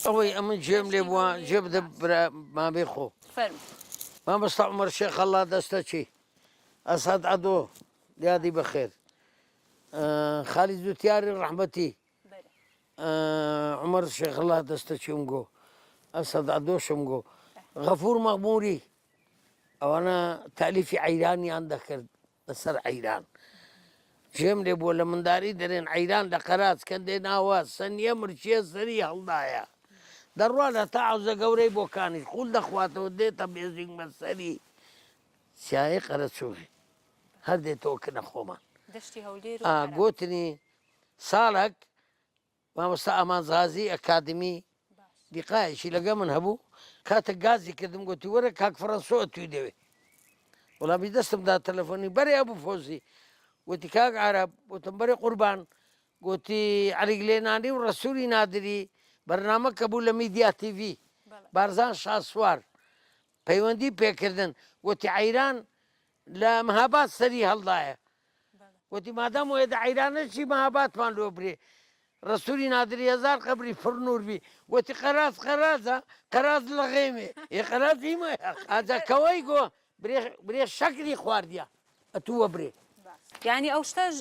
ئەوەی ئەمن جێم لێ بووە جێ بدە ما بێخۆ مامۆستا عومەر شێخ ئەڵڵا دەستە چی ئەسعەد عەدۆ یادی بەخێر خالید زوتیاری ڕەحمەتی عومەر شێخ ئەڵڵا دەستە چیم گۆ ئەسعەد عەدۆشم گۆ غەفوور مەغمووری ئەوانە تالیفی عەیرانیان دەکرد لەسەر عەیران جێم لێ بووە لە منداری دەرێن عەیران لە قەراج کە دێناوە سەنیە مرچیە سەری هەڵدایە دەڕوا لە تا عەوزە گەورەی بۆکانی خوول دەخواتەوە دێتە بێژینگ بەسەری سیایە قەرەچۆغی هەر دێتەوە کنە خۆمان گوتنی ساڵێک مامۆستا ئامانزغازی ئەکادمی دیقایەکی لەگە من هەبوو کاتێک گازی کردم گوتی وەرە کاک فەڕەنسۆ توی دەوێ وەڵامی دەستمدا تەلەفۆنی بەرێ ئەبوو فۆزی گوتی کاک عەرەب گوتم بەرێ قوربان گوتی عەلی گلێنانی و ڕەسووری نادری بەرنامە کە بوو لە میدیا تیڤی بارزان شاسوار پەیوەندی پێکردن گوتی عەیران لە مەهاباد سەری هەڵدایە گوتی مادام وێدە عەیرانە چی مەهابادمان لۆ برێ ڕەسووری نادری هەزار قەبری فڕنوور بی گوتی قەراز قەرازە قەراز لە غێمێ ێ قەراز هیمە ئاجاکەوەی گۆ برێ شەکری خواردیە ئەتووە برێ یعنی ئەو شتەش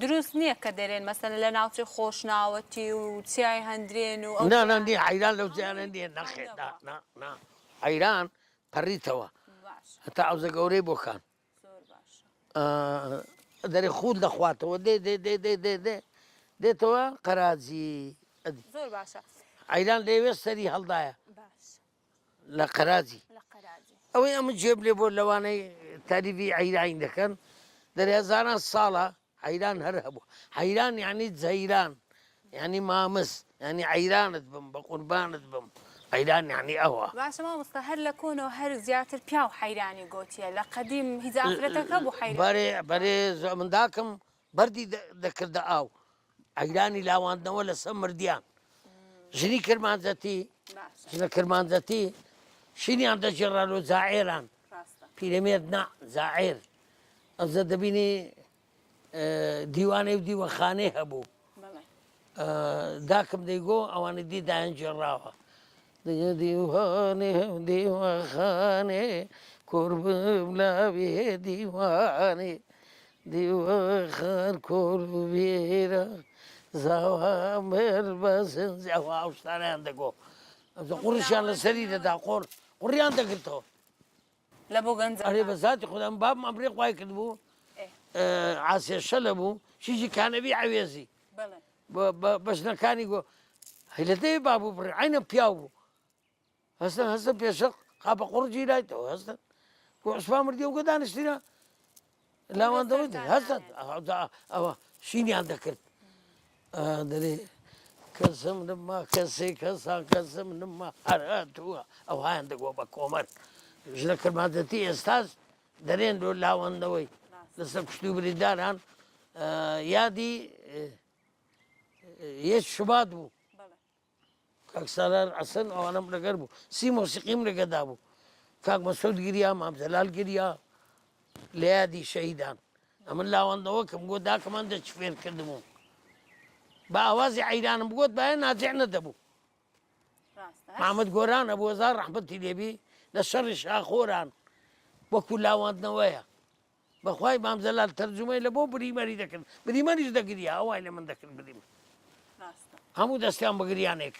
دروست نییە کە دەرێن مەسەن لە ناوچەی خۆشناوەتی و چیای هەندرێن و نی عەیران لەو جیانە نیە نەخێت عەیران پەڕیتەوە هەتا عەوزە گەورەی بۆکان دەرێ خوود دەخواتەوە دێ دێ دێ دێ دێ دێ دێتەوە قەراجی زۆر باشە عەیران لەوێ سەری هەڵدایە لە قەراجی ئەوەی ئەمە جێب لێ بۆ لەوانەی تاریفی عەیرانی دەکەن دەرێ هەزاران ساڵە عەیران هەر هەبوو عەیران یعنی جەیران یعنی مامس یعنی عەیرانت بم بە قوربانت بم عەیران یعنی ئەوە باشە مامۆستا هەر لە کۆنەوە هەر زیاتر پیا و حەیرانی گۆتیە لە قەدیم هیچ ئافرەتەکە بوو حەیران بەرێ منداکم بەردی دەکردە ئاو عەیرانی لاواندنەوە لەسەر مردیان ژنی کرمانجەتی ژنە کرمانجەتی شینیان دەجێڕان و جاعێران پیرەمێرد نا جاعێر ئەوزە دەبینی دیوانەی و دیوەخانەی هەبوو داکم دەیگۆ ئەوانە دی دایانجێڕاوە دیوانێ دیوەخانێ کوربم لاوێ دیوانێ دیوەخان کوربێرە زاوامەر بەسنج ئەوە ئەوشتانیان دەگۆ قوڕشیان لەسەری دەدا قوڕیان دەگرتەوە لە بۆ گەنج ئەرێ بە ذاتی خودم باب ئەمرێ خوای کرد بوو عاسێشە لە بوو شیژی کانەبی عەوێزی بەشنەکانی گۆ هەیلەتەوێ بابوو بڕێ عینە پیاو بوو هەستن پێشە قاپە قوڕجی لایتەوە هەستن گۆ عوسمان مردی و گە دانیشتینە لاوەندەوە هەستن ئەوە شینیان دەکرد دەرێ کەسم نما کەسێ کەسان کەسم نما هەرهاتووە ئەوهایان دەگۆ بە کۆمەر ژنە کرمانجەتی ئێستاش دەرێن لۆ لاوەندەوەی لەسەر کوشتی و برینداران یادی یەک شوبات بوو کاک سالار حەسەن ئەوانەم لەگەر بوو سی مۆسیقیم لەگەدا بوو کاک مەسعود گریا مام جەلال گریا لە یادی شەهیدان ئەمن لاوەندەوە کەم گۆ داکەمان دەچفێر کردبوو بە ئاوازی عەیرانم بگوت باە ناجێع نەدەبوو محەممەد گۆران ئەبوو هەزار ڕەحمەتی لێبی لە شەڕی شاخۆران وەکو لاوەندنەوەیە بەخوای مام جەلال تەرجمەی لە بۆ بریمەری دەکرد بریمەریش دەگریا ئەوای لە من دەکرد بریمە هەموو دەستیان بە گریانێک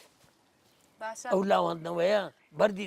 ئەو لاوەندنەوەیە بەردی